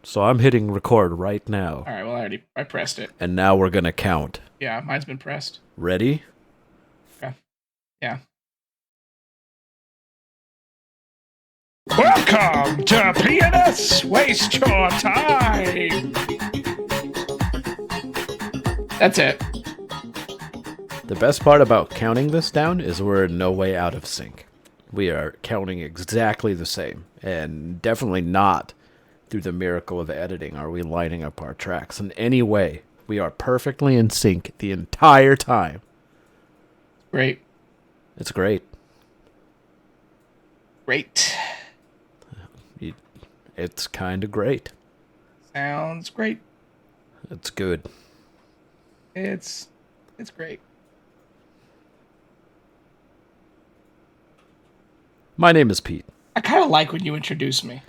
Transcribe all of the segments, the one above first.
So I'm hitting record right now. All right, well, I pressed it. And now we're going to count. Yeah, mine's been pressed. Ready? Okay. Yeah. Welcome to PnS Waste Your Time. That's it. The best part about counting this down is we're in no way out of sync. We are counting exactly the same, and definitely not through the miracle of editing are we lining up our tracks in any way. We are perfectly in sync the entire time. Great. It's great. Great. It's kind of great. Sounds great. It's good. It's great. My name is Pete. I kind of like when you introduce me.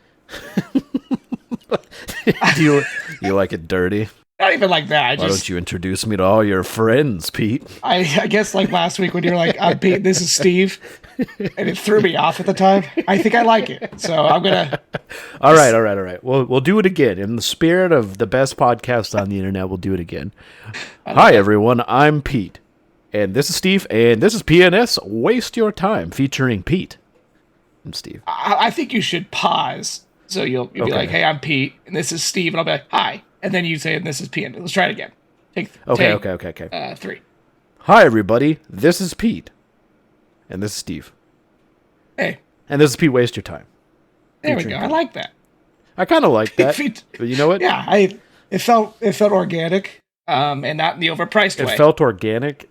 you like it dirty? Not even like that. Why don't you introduce me to all your friends, Pete? I guess like last week when you were like, I'm Pete, this is Steve, and it threw me off at the time. I think I like it, so I'm gonna. All right. We'll do it again in the spirit of the best podcast on the internet. We'll do it again. Hi everyone, I'm Pete, and this is Steve, and this is PnS Waste Your Time featuring Pete and Steve. I think you should pause, so you'll be like, hey, I'm Pete, and this is Steve, and I'll be like, hi. And then you say, and this is PnS. Let's try it again. Okay. 3. Hi, everybody. This is Pete. And this is Steve. Hey. And this is Pete Waste Your Time. There we go. I like that. I kind of like that. But you know what? Yeah, it felt organic, and not in the overpriced way. It felt organic.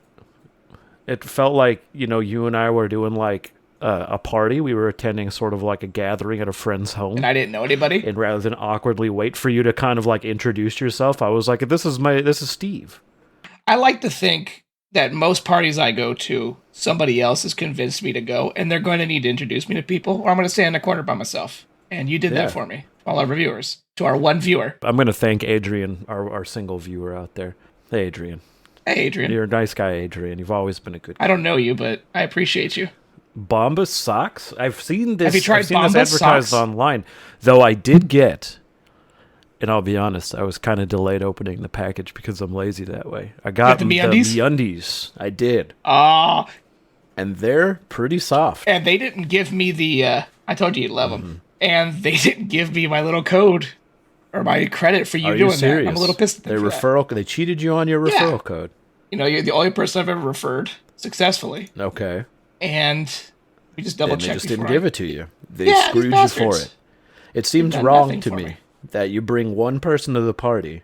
It felt like, you and I were doing like a party. We were attending sort of like a gathering at a friend's home. And I didn't know anybody. And rather than awkwardly wait for you to kind of like introduce yourself, I was like, this is Steve. I like to think that most parties I go to, somebody else has convinced me to go, and they're going to need to introduce me to people, or I'm going to stand in a corner by myself. And you did that for me, all our viewers, to our one viewer. I'm going to thank Adrian, our single viewer out there. Hey, Adrian. Hey, Adrian. You're a nice guy, Adrian. You've always been a good guy. I don't know you, but I appreciate you. Bombas socks? I've seen this. Have you tried I've seen this advertised socks? online. Though I did get, and I'll be honest, I was kind of delayed opening the package because I'm lazy that way. I got the MeUndies? I did. Ah. And they're pretty soft. And they didn't give me the, I told you you'd love them. And they didn't give me my little code or my credit for you doing that. I'm a little pissed at them They cheated you on your referral code. You're the only person I've ever referred successfully. Okay. And we just double checked. They just didn't give it to you. They screwed you for it. It seems wrong to me that you bring one person to the party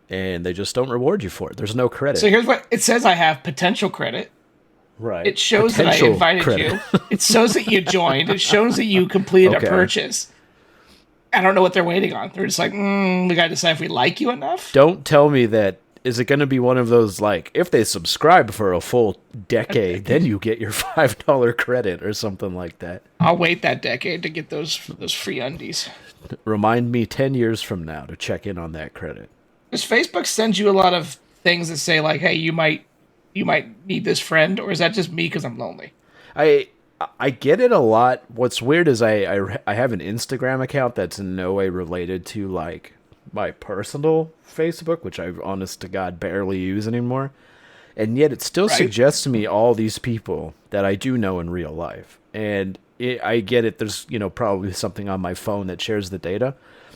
and they just don't reward you for it. There's no credit. So here's what it says: I have potential credit. Right. It shows that I invited you. It shows that you joined. It shows that you completed a purchase. I don't know what they're waiting on. They're just like, we got to decide if we like you enough. Don't tell me that. Is it going to be one of those, like, if they subscribe for a full decade, then you get your $5 credit or something like that? I'll wait that decade to get those free undies. Remind me 10 years from now to check in on that credit. Does Facebook send you a lot of things that say, like, hey, you might need this friend, or is that just me because I'm lonely? I get it a lot. What's weird is I have an Instagram account that's in no way related to, like, my personal Facebook, which I honest to God barely use anymore, and yet it still suggests to me all these people that I do know in real life. And I get it. There's probably something on my phone that shares the data,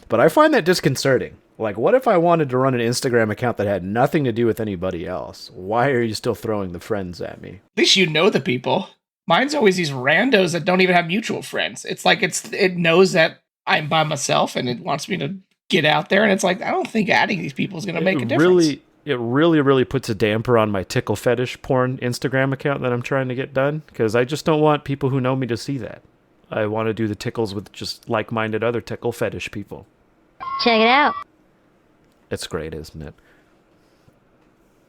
but I find that disconcerting. Like, what if I wanted to run an Instagram account that had nothing to do with anybody else? Why are you still throwing the friends at me? At least you know the people. Mine's always these randos that don't even have mutual friends. It's like it knows that I'm by myself and it wants me to get out there, and it's like, I don't think adding these people is going to make a difference. It really puts a damper on my Tickle Fetish porn Instagram account that I'm trying to get done, because I just don't want people who know me to see that. I want to do the tickles with just like-minded other Tickle Fetish people. Check it out. It's great, isn't it?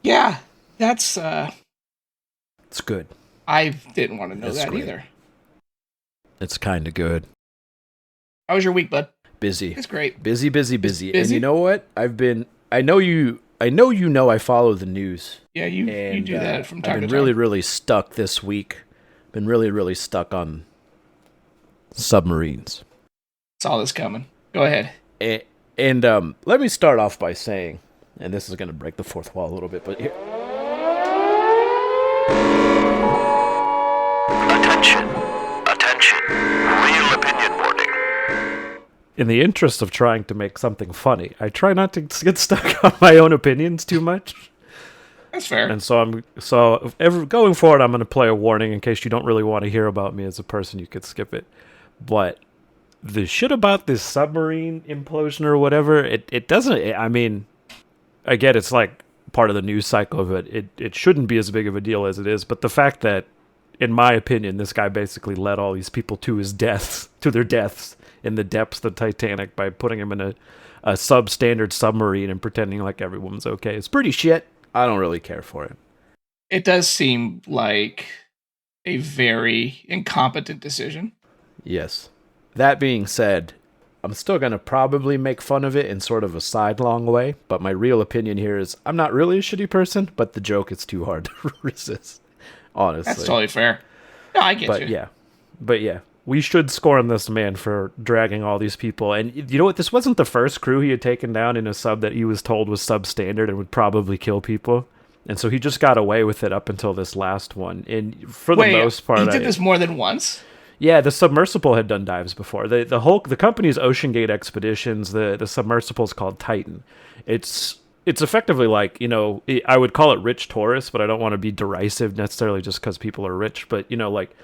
Yeah, that's... It's good. I didn't want to know that either. It's kind of good. How was your week, bud? Busy. It's great. Busy. And you know what? I know I follow the news. Yeah, you do that from time to time. I've been really stuck this week. Been really stuck on submarines. Saw this coming. Go ahead. And let me start off by saying, and this is going to break the fourth wall a little bit, but here. Attention. Real opinion warning. In the interest of trying to make something funny, I try not to get stuck on my own opinions too much. That's fair. And going forward, I'm going to play a warning in case you don't really want to hear about me as a person. You could skip it. But the shit about this submarine implosion or whatever, it doesn't. I mean, I get it's like part of the news cycle of it. It shouldn't be as big of a deal as it is. But the fact that, in my opinion, this guy basically led all these people to their deaths in the depths of the Titanic by putting him in a substandard submarine and pretending like everyone's okay. It's pretty shit. I don't really care for it. It does seem like a very incompetent decision. Yes. That being said, I'm still going to probably make fun of it in sort of a sidelong way, but my real opinion here is I'm not really a shitty person, but the joke is too hard to resist, honestly. That's totally fair. No, I get you. But yeah, we should scorn this man for dragging all these people. And you know what? This wasn't the first crew he had taken down in a sub that he was told was substandard and would probably kill people. And so he just got away with it up until this last one. And for the most part, he did this more than once? Yeah, the submersible had done dives before. The company's Ocean Gate Expeditions, the submersible's called Titan. It's effectively like, I would call it rich tourists, but I don't want to be derisive necessarily just because people are rich. But, like,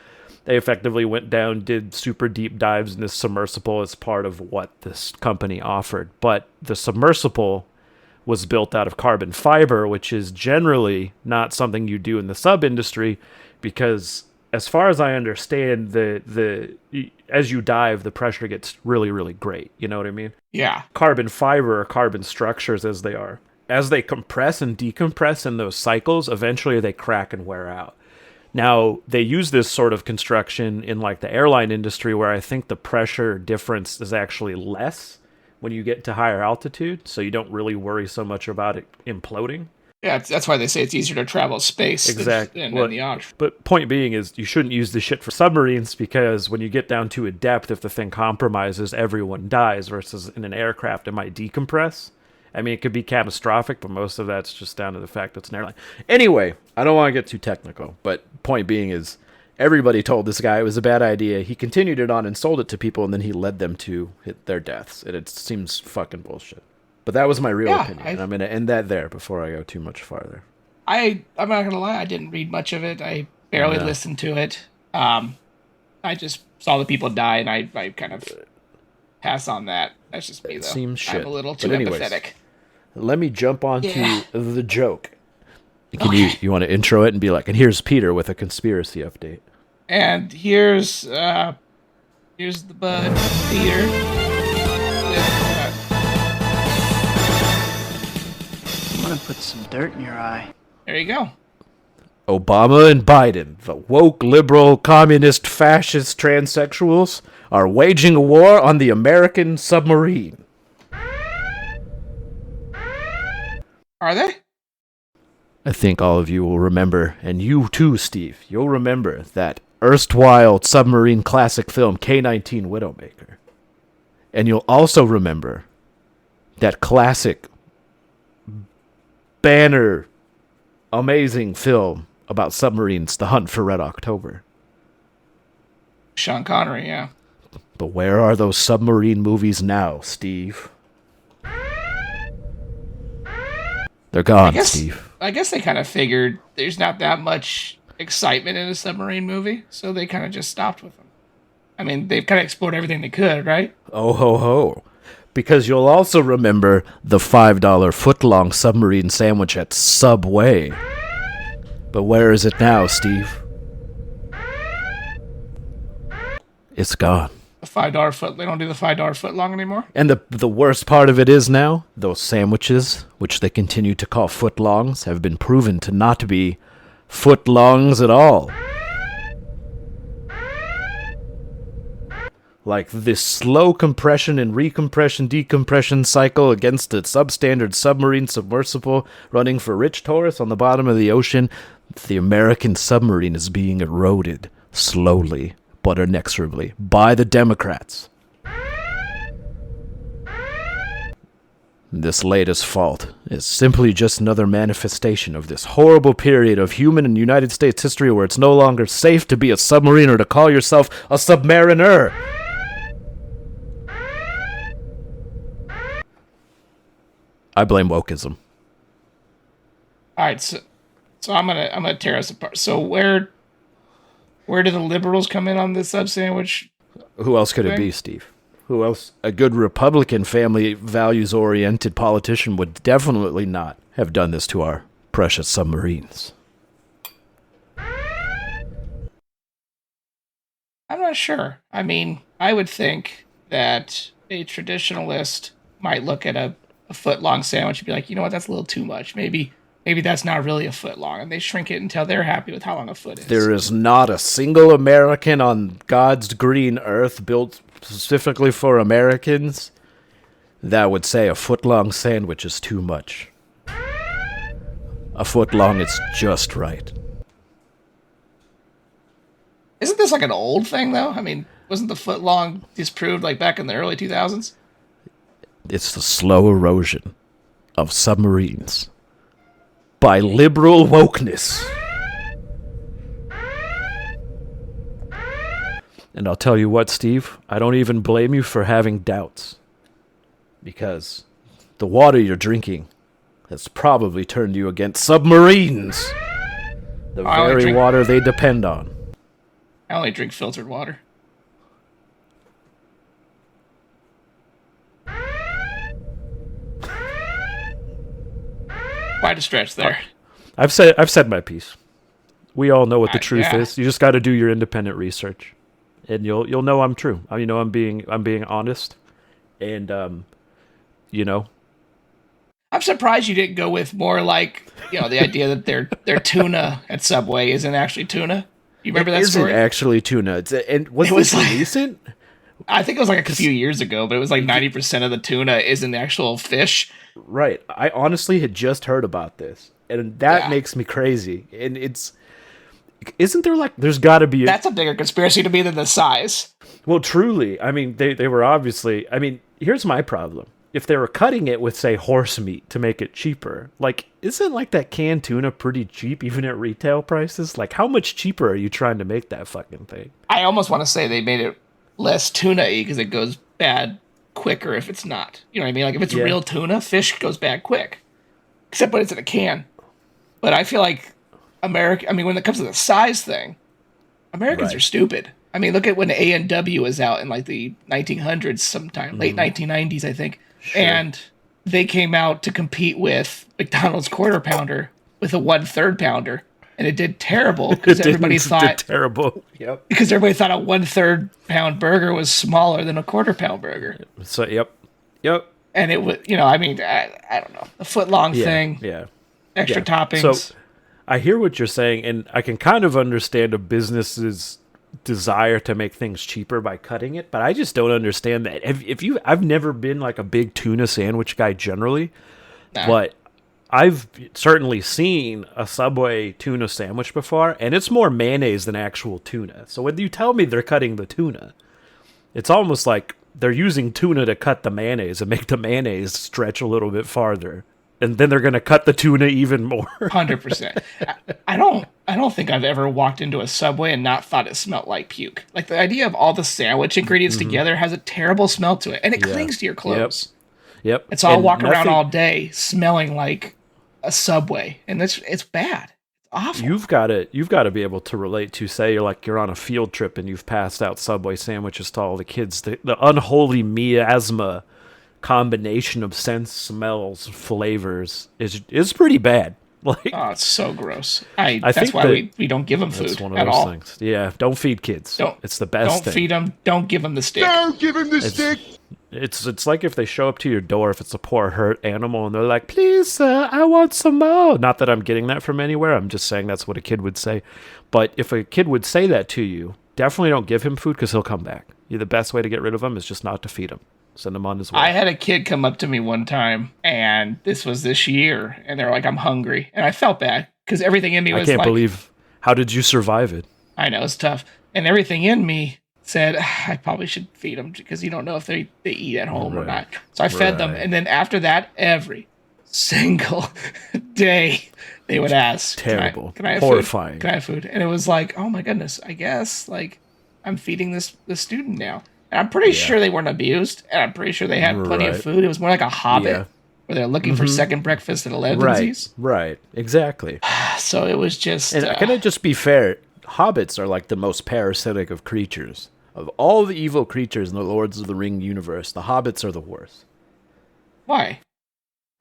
they effectively went down, did super deep dives in this submersible as part of what this company offered. But the submersible was built out of carbon fiber, which is generally not something you do in the sub industry because, as far as I understand, as you dive, the pressure gets really, really great. You know what I mean? Yeah. Carbon fiber or carbon structures as they are. As they compress and decompress in those cycles, eventually they crack and wear out. Now, they use this sort of construction in like the airline industry where I think the pressure difference is actually less when you get to higher altitude, so you don't really worry so much about it imploding. Yeah, that's why they say it's easier to travel space than the ocean. But point being is you shouldn't use this shit for submarines because when you get down to a depth, if the thing compromises, everyone dies, versus in an aircraft, it might decompress. I mean, it could be catastrophic, but most of that's just down to the fact that it's an airline. Anyway, I don't want to get too technical, but point being is everybody told this guy it was a bad idea. He continued it on and sold it to people, and then he led them to their deaths. And it seems fucking bullshit. But that was my real opinion. And I'm going to end that there before I go too much farther. I'm not going to lie. I didn't read much of it. I barely listened to it. I just saw the people die, and I kind of pass on that. That's just me, though. Seems shit. I'm a little too empathetic. Let me jump on to the joke. You want to intro it and be like, and here's Peter with a conspiracy update. And here's the bud, Peter. I'm gonna put some dirt in your eye. There you go. Obama and Biden, the woke, liberal, communist, fascist transsexuals, are waging a war on the American submarine. Are they? I think all of you will remember, and you too, Steve, you'll remember that erstwhile submarine classic film K-19 Widowmaker. And you'll also remember that classic banner amazing film about submarines, The Hunt for Red October. Sean Connery, yeah. But where are those submarine movies now, Steve? They're gone, Steve. I guess they kind of figured there's not that much excitement in a submarine movie, so they kind of just stopped with them. I mean, they've kind of explored everything they could, right? Oh, ho, ho. Because you'll also remember the $5 footlong submarine sandwich at Subway. But where is it now, Steve? It's gone. The $5 foot. They don't do the $5 foot long anymore. And the worst part of it is now, those sandwiches, which they continue to call footlongs, have been proven to not be footlongs at all. Like this slow compression and recompression decompression cycle against a substandard submarine submersible running for rich tourists on the bottom of the ocean, the American submarine is being eroded slowly but inexorably by the Democrats. This latest fault is simply just another manifestation of this horrible period of human and United States history where it's no longer safe to be a submarine or to call yourself a submariner. I blame wokeism. All right, so I'm gonna tear us apart. So where do the liberals come in on this sub sandwich? Who else could it be, Steve? Who else? A good Republican, family values-oriented politician would definitely not have done this to our precious submarines. I'm not sure. I mean, I would think that a traditionalist might look at a foot-long sandwich and be like, you know what, that's a little too much. Maybe that's not really a foot long, and they shrink it until they're happy with how long a foot is. There is not a single American on God's green earth built specifically for Americans that would say a foot-long sandwich is too much. A foot long is just right. Isn't this like an old thing, though? I mean, wasn't the foot long disproved like back in the early 2000s? It's the slow erosion of submarines by liberal wokeness. And I'll tell you what, Steve, I don't even blame you for having doubts. Because the water you're drinking has probably turned you against submarines. The very water they depend on. I only drink filtered water. Quite a stretch there. I've said my piece. We all know what the truth is. You just got to do your independent research, and you'll know I'm true. You know I'm being honest, and you know. I'm surprised you didn't go with more like the idea that their tuna at Subway isn't actually tuna. You remember that story? It isn't actually tuna. Was this recent? I think it was like a few years ago, but it was like 90% of the tuna isn't actual fish. Right. I honestly had just heard about this, and that makes me crazy. And isn't there there's got to be that's a bigger conspiracy to me than the size. Well, truly. I mean, they were obviously. I mean, here's my problem. If they were cutting it with, say, horse meat to make it cheaper, isn't that canned tuna pretty cheap even at retail prices? How much cheaper are you trying to make that fucking thing? I almost want to say they made it less tuna-y because it goes bad quicker if it's not. You know what I mean? If it's real tuna, fish goes bad quick. Except when it's in a can. But I feel like when it comes to the size thing, Americans are stupid. I mean, look at when A&W was out in the 1900s sometime, late 1990s, I think. Sure. And they came out to compete with McDonald's Quarter Pounder with a 1/3 pounder. And it did terrible because everybody thought terrible. Yep. Because everybody thought a 1/3 pound burger was smaller than a 1/4 pound burger. So yep. And it was, I don't know, a foot long thing. Yeah. Extra toppings. So I hear what you're saying, and I can kind of understand a business's desire to make things cheaper by cutting it, but I just don't understand that. I've never been a big tuna sandwich guy generally, but I've certainly seen a Subway tuna sandwich before, and it's more mayonnaise than actual tuna. So when you tell me they're cutting the tuna, it's almost like they're using tuna to cut the mayonnaise and make the mayonnaise stretch a little bit farther. And then they're going to cut the tuna even more. 100%. I don't think I've ever walked into a Subway and not thought it smelled like puke. The idea of all the sandwich ingredients together has a terrible smell to it, and it clings to your clothes. Yep. It's all walking around all day smelling like a Subway, and it's bad. It's awful. You've got to be able to relate to, say you're on a field trip and you've passed out Subway sandwiches to all the kids. The unholy miasma combination of scents, smells, flavors is pretty bad. It's so gross. That's why we don't give them food at all. Things. Yeah, don't feed kids. It's the best. Don't feed them. Don't give them the stick. Don't give him the stick. It's like if they show up to your door, if it's a poor hurt animal, and they're like, "Please, sir, I want some more." Not that I'm getting that from anywhere. I'm just saying that's what a kid would say. But if a kid would say that to you, definitely don't give him food because he'll come back. The best way to get rid of him is just not to feed him. Send him on his way. I had a kid come up to me one time, and this was this year, and they're like, "I'm hungry," and I felt bad because everything in me was I can't believe. How did you survive it? I know it's tough, and everything in me said I probably should feed them because you don't know if they eat at home or Right. not. So I fed them, Right. and then after that, every single day they would ask, Terrible. Can I have Horrifying. food? Can I have food?" And it was like, oh my goodness, I guess like I'm feeding this student now. And I'm pretty sure they weren't abused, and I'm pretty sure they had plenty of Right. food. It was more like a Hobbit, Yeah. where they're looking for second breakfast at 11. Right. Exactly. So it was just. And can I just be fair? Hobbits are like the most parasitic of creatures. Of all the evil creatures in the Lords of the Ring universe, the Hobbits are the worst. Why?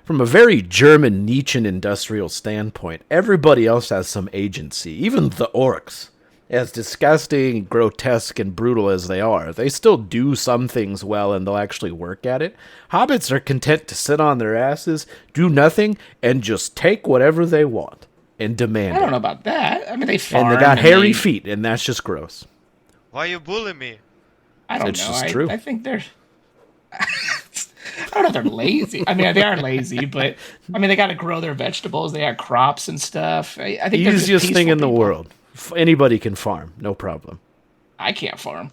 From a very German Nietzschean industrial standpoint, everybody else has some agency. Even the orcs, as disgusting, grotesque, and brutal as they are, they still do some things well and they'll actually work at it. Hobbits are content to sit on their asses, do nothing, and just take whatever they want and demand I don't it. know about that. I mean, they farm. And they got hairy they- feet, and that's just gross. Why you bully me? I don't It's know. just true. I think they're. I don't know if they're lazy. I mean, they are lazy, but I mean, they got to grow their vegetables. They got crops and stuff. I think they're just Easiest thing peaceful in the people. world. Anybody can farm, no problem. I can't farm.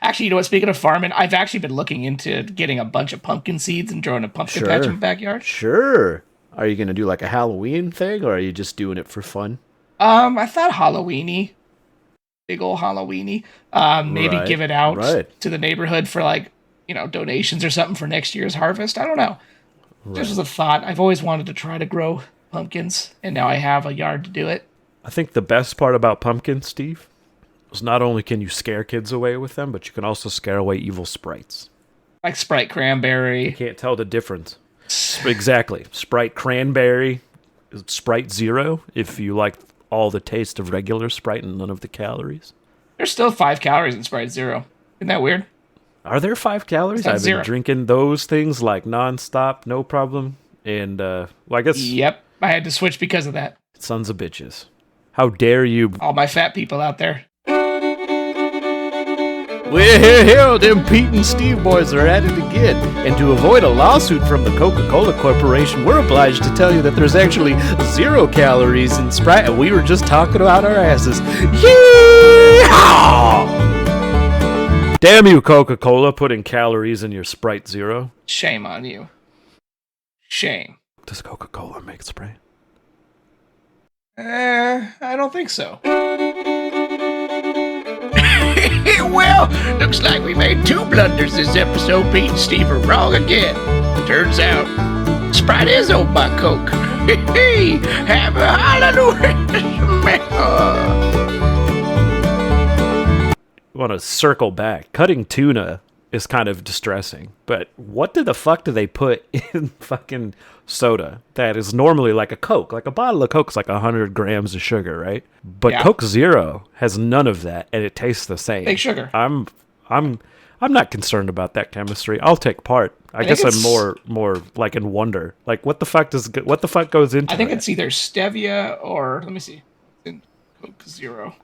Actually, you know what? Speaking of farming, I've actually been looking into getting a bunch of pumpkin seeds and growing a pumpkin patch in my backyard. Sure. Are you going to do like a Halloween thing, or are you just doing it for fun? I thought Halloweeny, big old Halloweeny. Maybe Right, give it out right. to the neighborhood for like, donations or something for next year's harvest. I don't know. This was a thought. I've always wanted to try to grow pumpkins, and now I have a yard to do it. I think the best part about pumpkins, Steve, is not only can you scare kids away with them, but you can also scare away evil sprites. Like Sprite Cranberry. You can't tell the difference. Exactly. Sprite Cranberry, Sprite Zero, if you like all the taste of regular Sprite and none of the calories. There's still 5 calories in Sprite Zero. Isn't that weird? Are there 5 calories? got I've 0. been drinking those things like nonstop, no problem. And, well, I guess Yep. I had to switch because of that. sons of bitches. How dare you? All my fat people out there. Well, them Pete and Steve boys are at it again. And to avoid a lawsuit from the Coca-Cola Corporation, we're obliged to tell you that there's actually 0 calories in Sprite, and we were just talking about our asses. Yeehaw! Damn you, Coca-Cola, putting calories in your Sprite Zero. Shame on you. Shame. Does Coca-Cola make Sprite? I don't think so. Well, looks like we made 2 blunders this episode. Pete and Steve are wrong again. Turns out, Sprite is owned by Coke. Have a hallelujah. Want to circle back. Cutting tuna is kind of distressing, but what the fuck do they put in fucking soda that is normally like a Coke? Like a bottle of Coke's like 100 grams of sugar, right? But Yeah. Coke Zero has none of that, and it tastes the same. Big sugar. I'm not concerned about that chemistry. I'll take part. I think guess I'm it's- more like in wonder. Like what the fuck goes into I think that? it's either stevia or, let me see. In Coke Zero.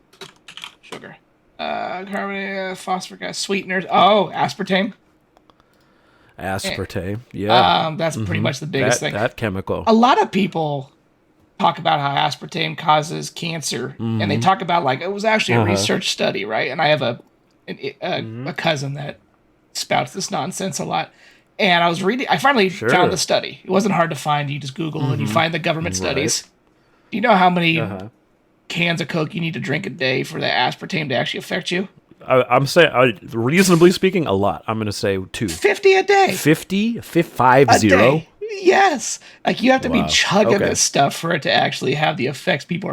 Sugar. Carbonated phosphoric acid sweeteners. Oh, aspartame. aspartame. Yeah. That's pretty much the biggest thing. That chemical. A lot of people talk about how aspartame causes cancer, and they talk about like it was actually a research study, right? And I have a cousin that spouts this nonsense a lot. And I was reading. I finally found the study. It wasn't hard to find. You just Google and you find the government studies. Do you know how many cans of Coke you need to drink a day for the aspartame to actually affect you? I'm saying, reasonably speaking, a lot. I'm going to say 2. 50 a day. 50? A 50? day. Yes. Like you have to be chugging Okay. this stuff for it to actually have the effects people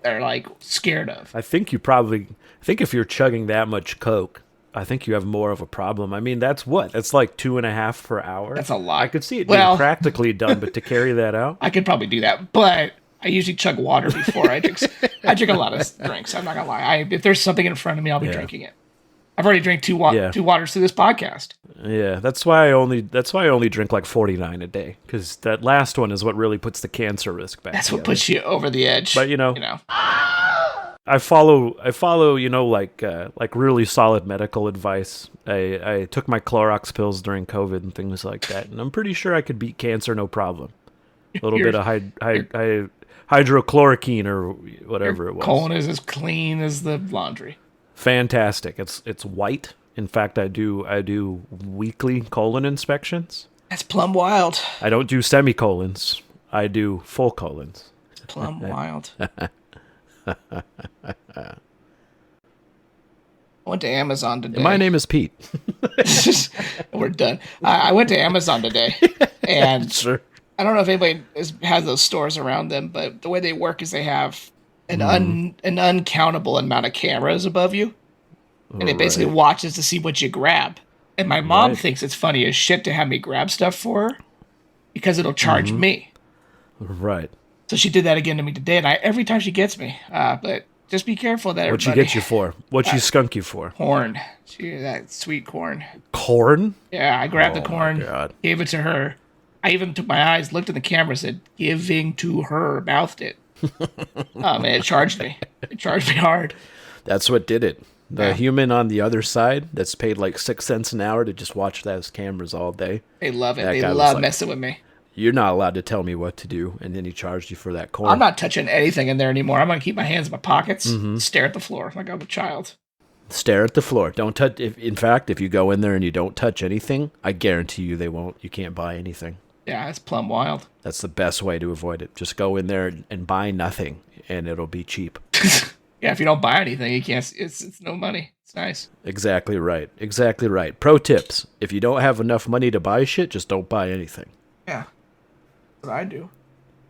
are like scared of. I think if you're chugging that much Coke, I think you have more of a problem. I mean, that's what? That's like 2.5 per hour. That's a lot. I could see it Well- being practically done, but to carry that out? I could probably do that, but I usually chug water before I drink. I drink a lot of drinks. I'm not gonna lie. If there's something in front of me, I'll be drinking it. I've already drank two waters through this podcast. Yeah, that's why I only drink like 49 a day, because that last one is what really puts the cancer risk back. That's what puts you over the edge. But I follow like really solid medical advice. I took my Clorox pills during COVID and things like that, and I'm pretty sure I could beat cancer no problem. A little bit of hydrochloroquine or whatever it was. colon is as clean as the laundry. Fantastic. It's white. In fact, I do weekly colon inspections. That's Plum Wild. I don't do semicolons. I do full colons. Plum Wild. I went to Amazon today. My name is Pete. We're done. I went to Amazon today, and Sure. I don't know if anybody has those stores around them, but the way they work is they have an uncountable amount of cameras above you, and it basically watches to see what you grab. And my mom thinks it's funny as shit to have me grab stuff for her because it'll charge me. Right. So she did that again to me today, and every time she gets me. But just be careful that What'd she get you for? What'd she skunk you for? Corn. That sweet corn. Corn? Yeah, I grabbed the corn, God. gave it to her. I even took my eyes, looked at the camera, said, "Giving to her," mouthed it. Man, it charged me. It charged me hard. That's what did it. The human on the other side that's paid like 6 cents an hour to just watch those cameras all day. They love it. That They guy was love like, messing with me. You're not allowed to tell me what to do, and then he charged you for that corn. I'm not touching anything in there anymore. I'm going to keep my hands in my pockets, stare at the floor like I'm a child. Stare at the floor. Don't touch. In fact, if you go in there and you don't touch anything, I guarantee you they won't. You can't buy anything. Yeah, it's Plum Wild. That's the best way to avoid it. Just go in there and buy nothing, and it'll be cheap. Yeah, if you don't buy anything, you can't. It's no money. It's nice. Exactly right. Exactly right. Pro tips: if you don't have enough money to buy shit, just don't buy anything. Yeah, that's what I do.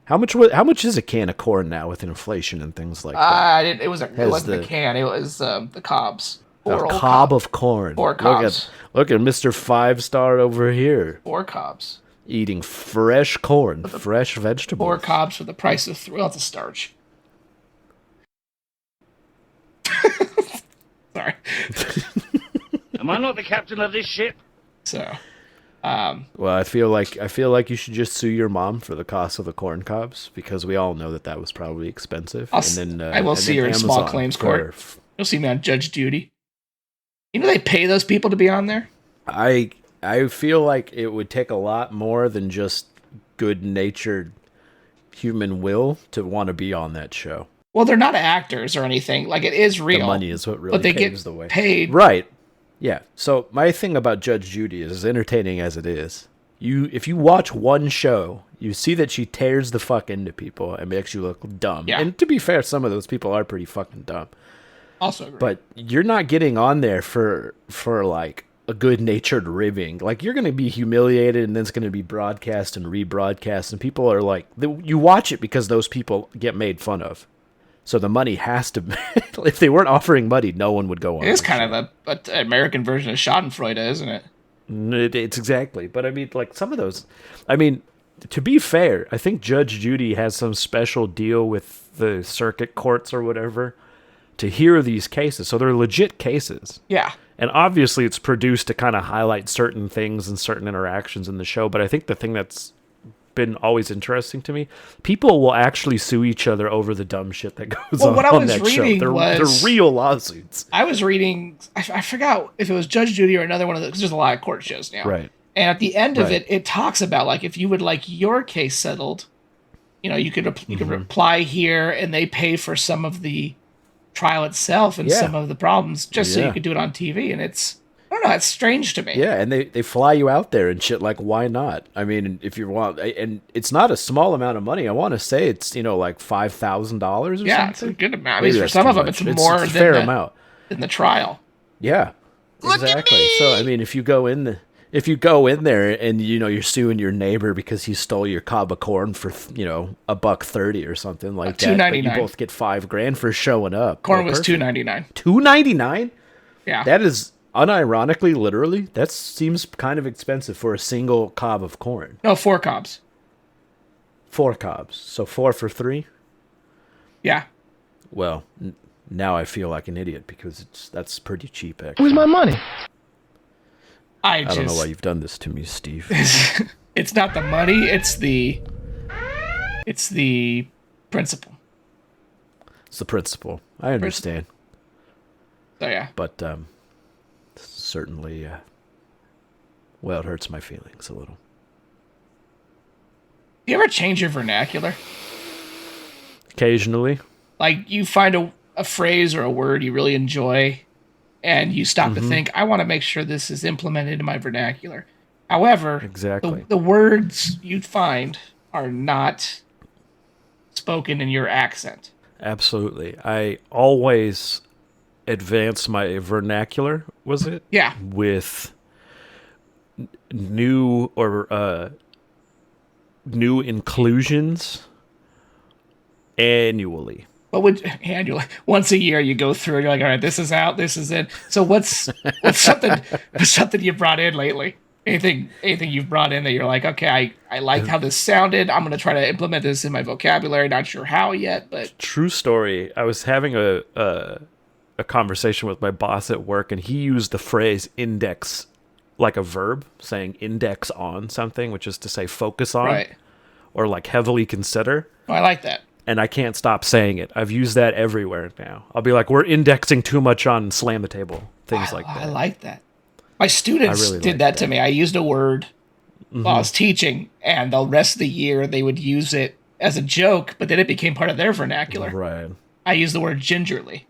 How much is a can of corn now with inflation and things like that? It wasn't the can. It was the cobs. A cob of corn. 4 cobs. Look at Mr. 5-star over here. 4 cobs. Eating fresh corn, fresh vegetables. 4 cobs for the price of 3. Well, it's a starch. Sorry. Am I not the captain of this ship? So, Well, I feel like you should just sue your mom for the cost of the corn cobs because we all know that was probably expensive. I will see her in small claims court. You'll see me on Judge Judy. You know they pay those people to be on there? I feel like it would take a lot more than just good-natured human will to want to be on that show. Well, they're not actors or anything. Like, it is real. The money is what really but they paves get the way. Paid. Right. Yeah. So my thing about Judge Judy is, as entertaining as it is, if you watch one show, you see that she tears the fuck into people and makes you look dumb. Yeah. And to be fair, some of those people are pretty fucking dumb. Also agree. But you're not getting on there for like a good-natured ribbing. Like, you're going to be humiliated, and then it's going to be broadcast and rebroadcast, and people are like, you watch it because those people get made fun of. So the money has to. If they weren't offering money, no one would go on. It is kind of an American version of Schadenfreude, isn't it? It's exactly. But I mean, like, some of those. I mean, to be fair, I think Judge Judy has some special deal with the circuit courts or whatever to hear these cases. So they're legit cases. Yeah. And obviously it's produced to kind of highlight certain things and certain interactions in the show. But I think the thing that's been always interesting to me, people will actually sue each other over the dumb shit that goes on what I on was that show. reading They're real lawsuits. I was reading, I forgot if it was Judge Judy or another one of those, because there's a lot of court shows now. Right. And at the end of it, it talks about, like, if you would like your case settled, you know, you could reply here and they pay for some of the trial itself and some of the problems just so you could do it on TV. And it's, I don't know, it's strange to me. Yeah, and they fly you out there and shit. Like, why not? I mean, if you want, and it's not a small amount of money. I want to say it's, you know, like $5,000 or something. Yeah, it's a good amount. At Maybe least for that's some too of them, much. it's more a than fair amount than the trial. Yeah, exactly. So I mean, if you go in there and, you know, you're suing your neighbor because he stole your cob of corn for, you know, $1.30 or something like that, but you both get $5,000 for showing up. Corn was $2.99. $2.99? Yeah, that is unironically, literally, that seems kind of expensive for a single cob of corn. No, 4 cobs. 4 cobs, so 4 for 3. Yeah. Well, now I feel like an idiot because that's pretty cheap. Actually, Where's my money? I don't know why you've done this to me, Steve. It's not the money, it's the principle. It's the principle. I understand. So yeah. But certainly, well, it hurts my feelings a little. Do you ever change your vernacular? Occasionally. Like, you find a phrase or a word you really enjoy, and you stop to think, I want to make sure this is implemented in my vernacular. However, Exactly. the words you'd find are not spoken in your accent. Absolutely. I always advance my vernacular, was it? Yeah. With new inclusions annually. What would annually once a year you go through and you're like, all right, this is out, this is in. So what's something you brought in lately? Anything you've brought in that you're like, okay, I liked how this sounded. I'm gonna try to implement this in my vocabulary. Not sure how yet, but True story. I was having a conversation with my boss at work, and he used the phrase index like a verb, saying index on something, which is to say focus on, right. or like heavily consider. Oh, I like that. And I can't stop saying it. I've used that everywhere now. I'll be like, we're indexing too much on slam the table, things like that. I like that. My students really did like that to that. me. I used a word while I was teaching, and the rest of the year they would use it as a joke, but then it became part of their vernacular. Right. I used the word gingerly.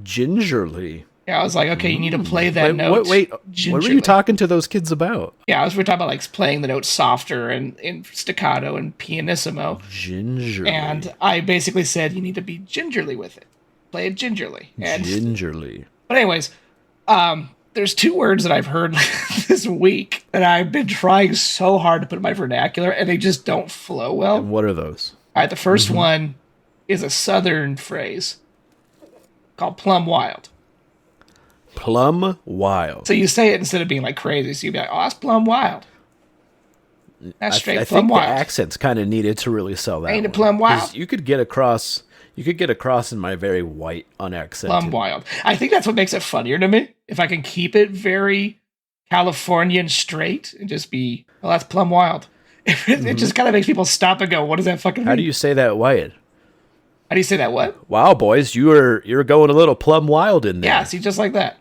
Gingerly. Yeah, I was like, okay, you need to play that note. Wait, what were gingerly. you talking to those kids about? Yeah, we're talking about like playing the note softer and in staccato and pianissimo. Gingerly. And I basically said you need to be gingerly with it. Play it gingerly. And, Gingerly. but anyways, there's two words that I've heard this week that I've been trying so hard to put in my vernacular, and they just don't flow well. And what are those? All right, the first one is a southern phrase called Plum Wild. Plum Wild. So you say it instead of being like crazy. So you'd be like, oh, that's Plum Wild. That's straight I Plum think Wild. the accent's kind of needed to really sell that. Ain't it one. Plum 'Cause Wild? You could get across in my very white, unaccented. Plum Wild. I think that's what makes it funnier to me. If I can keep it very Californian straight and just be, well, that's Plum Wild. It just kind of makes people stop and go, what does that fucking mean? How do you say that white? How do you say that? What? Wow, boys, you're going a little plum wild in there. Yeah, see, just like that.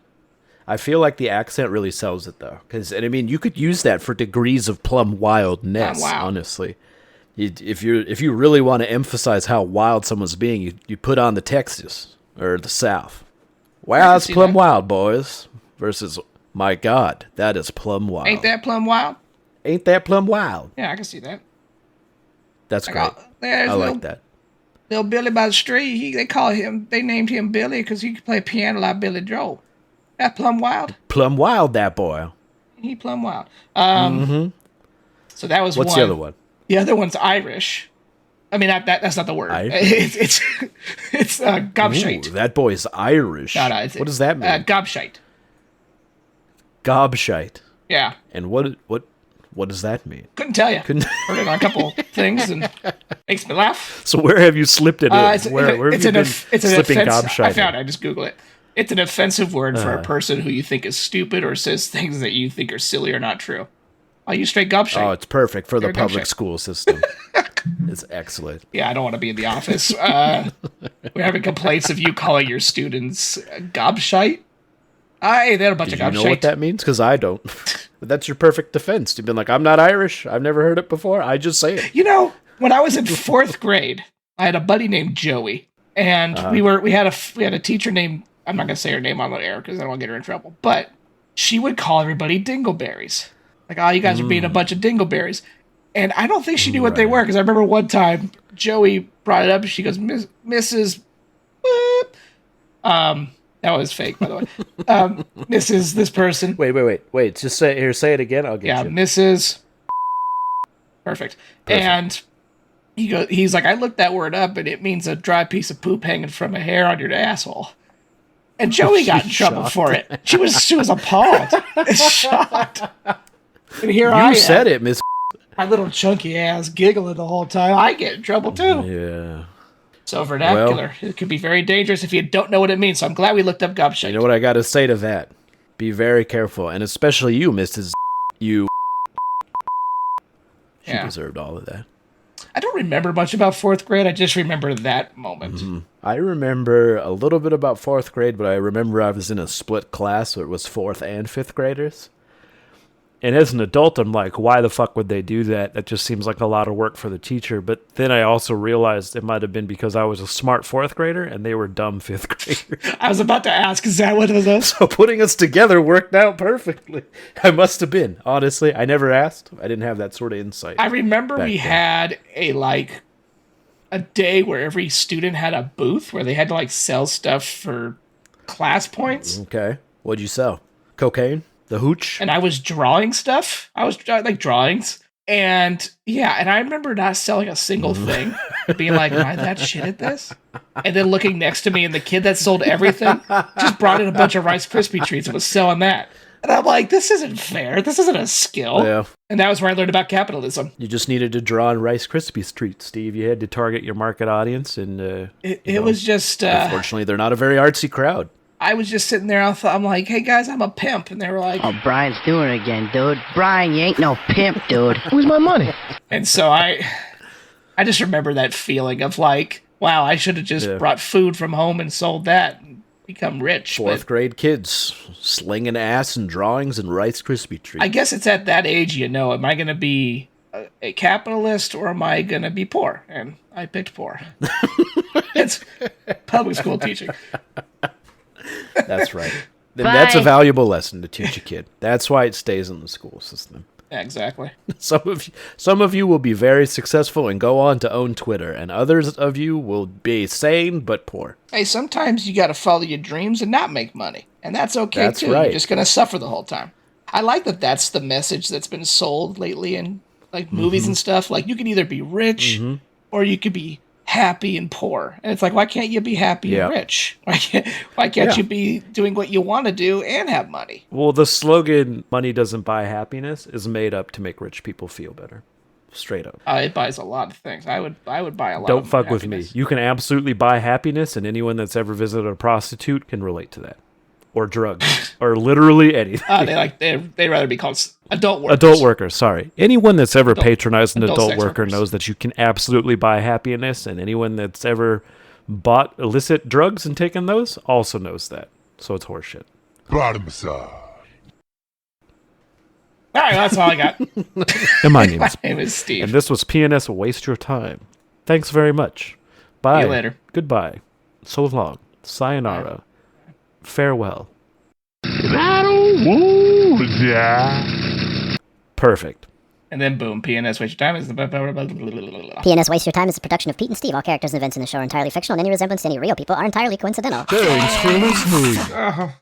I feel like the accent really sells it though, and I mean, you could use that for degrees of plum wildness. Oh, wow. Honestly, if you really want to emphasize how wild someone's being, you put on the Texas or the South. Wow, it's see plum that. wild, boys. Versus, my God, that is plum wild. Ain't that Plum Wild? Ain't that plum wild? Yeah, I can see that. That's great. There's I little, like that. little Billy by the street. They named him Billy because he could play piano like Billy Joel. That Plum Wild. Plum wild, that boy. He Plum Wild. So that was What's one. the other one? The other one's Irish. I mean, that's not the word. Irish? It's gobshite. Ooh, that boy's Irish. No, What does that mean? Gobshite. Gobshite. Yeah. And what does that mean? Couldn't tell you. Couldn't- Heard it on a couple things and makes me laugh. So where have you slipped it in? Where have you been it's an slipping offense. gobshite I found in? it. I just Google it. It's an offensive word for a person who you think is stupid or says things that you think are silly or not true. I'll use straight gobshite. Oh, it's perfect for the You're a public gobshite. school system. It's excellent. Yeah, I don't want to be in the office. We're having complaints of you calling your students gobshite. They had a bunch Did of you gobshite. know what that means? Because I don't. But that's your perfect defense. You've been like, I'm not Irish. I've never heard it before. I just say it. You know, when I was in fourth grade, I had a buddy named Joey, and we had a teacher named, I'm not gonna say her name on the air because I don't want to get her in trouble, but she would call everybody Dingleberries. Like, oh, you guys are being a bunch of Dingleberries. And I don't think she knew what they were, because I remember one time Joey brought it up and she goes, Mrs. That was fake, by the way. Mrs. this person. Wait. Just say it again. I'll get you. Mrs. Perfect. And he's like, I looked that word up and it means a dry piece of poop hanging from a hair on your asshole. And Joey got in trouble for it. She was appalled. Shocked. And here I am. You said it, Miss. My little chunky ass giggling the whole time. I get in trouble too. Yeah. So vernacular, it could be very dangerous if you don't know what it means. So I'm glad we looked up gobshite. You know what I got to say to that? Be very careful, and especially you, Mrs. You. She deserved all of that. I don't remember much about fourth grade. I just remember that moment. I remember a little bit about fourth grade, but I remember I was in a split class where it was fourth and fifth graders. And as an adult, I'm like, why the fuck would they do that? That just seems like a lot of work for the teacher. But then I also realized it might have been because I was a smart 4th grader and they were dumb 5th graders. I was about to ask, is that what it was? So putting us together worked out perfectly. I must have been. Honestly, I never asked. I didn't have that sort of insight. I remember we then. had a day where every student had a booth where they had to sell stuff for class points. Okay. What'd you sell? Cocaine? The hooch? And I was drawing stuff. I was drawings. And yeah, and I remember not selling a single thing. Being like, am I that shit at this? And then looking next to me and the kid that sold everything just brought in a bunch of Rice Krispie treats and was selling that. And I'm like, this isn't fair. This isn't a skill. Yeah. And that was where I learned about capitalism. You just needed to draw on Rice Krispie treats, Steve. You had to target your market audience. And it was just... unfortunately, they're not a very artsy crowd. I was just sitting there, I'm like, hey guys, I'm a pimp. And they were like... Oh, Brian's doing it again, dude. Brian, you ain't no pimp, dude. Where's my money? And so I just remember that feeling of like, wow, I should have just brought food from home and sold that and become rich. 4th grade kids slinging ass and drawings and Rice Krispie treats. I guess it's at that age, am I going to be a capitalist or am I going to be poor? And I picked poor. It's public school teaching. That's right. Then that's a valuable lesson to teach a kid. That's why it stays in the school system. Yeah, exactly. Some of you will be very successful and go on to own Twitter, and others of you will be sane but poor. Hey, sometimes you got to follow your dreams and not make money, and that's okay That's too. right. You're just gonna suffer the whole time. I like that. That's the message that's been sold lately in movies and stuff. Like you can either be rich or you could be happy and poor, and it's like, why can't you be happy and rich? Why can't you be doing what you want to do and have money? Well, the slogan "money doesn't buy happiness" is made up to make rich people feel better. Straight up. It buys a lot of things. I would buy a lot. Don't of fuck with happiness. me. You can absolutely buy happiness, and anyone that's ever visited a prostitute can relate to that. Or drugs. Or literally anything. They'd rather be called adult workers. Adult workers, sorry. Anyone that's ever patronized an adult adult sex worker workers. knows that you can absolutely buy happiness, and anyone that's ever bought illicit drugs and taken those also knows that. So it's horseshit. Body massage. All right, that's all I got. And my name My is name is Steve. And this was PnS Waste Your Time. Thanks very much. Bye. See you later. Goodbye. So long. Sayonara. Farewell. Perfect. And then boom, PnS Waste Your Time is the... PnS Waste Your Time is a production of Pete and Steve. All characters and events in the show are entirely fictional, and any resemblance to any real people are entirely coincidental. Thanks for listening.